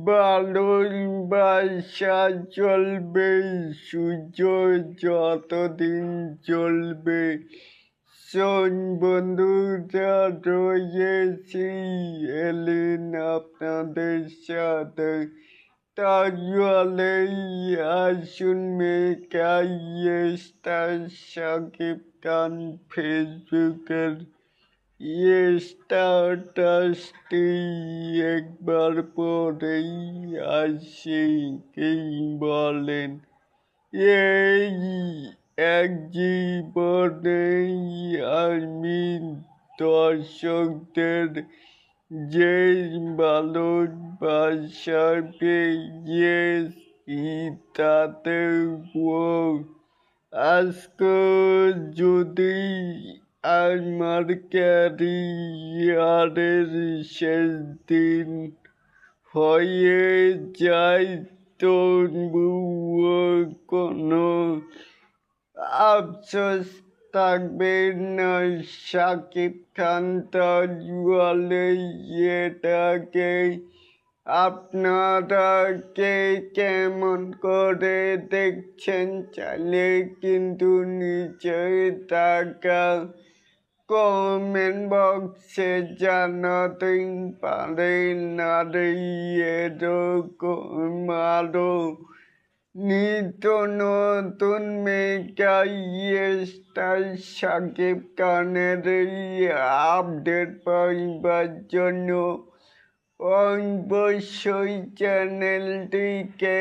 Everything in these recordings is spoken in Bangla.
ভালোবাসা চলবে, সুযোগ যতদিন চলবে। শোন বন্ধুরা, রয়েছি এলেন আপনাদের সাথে। তাহলে আসুন মেকাই সাকিব খান ফেসবুকের স্ট্যাটাসটি একবার পরেই আসে। কি বলেন? এই এক জীবনেই আমি দর্শকদের যে ভালোবাসা পেয়েছি তাতেও আজকে যদি আমার ক্যারিয়ারের শেষ দিন হয়ে যায়, তবুও কোনো আফসোস থাকবে না। শাকিব খান তাহলে এটাকে আপনারা কে কেমন করে দেখছেন? চাইলে কিন্তু নিচে থাকা কমেন্ট বক্সে জানাতে পারেন। আর এরকম আরো নিত্য নতুন মেগা স্টার শাকিব খানের আপডেট পাইবার জন্য অবশ্যই চ্যানেলটিকে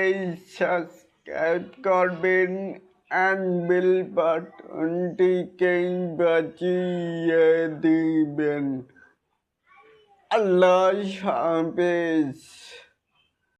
সাবস্ক্রাইব করবেন and বেল বাটনটিকে বাজিয়ে দিবেন। আল্লাহ হাফেজ।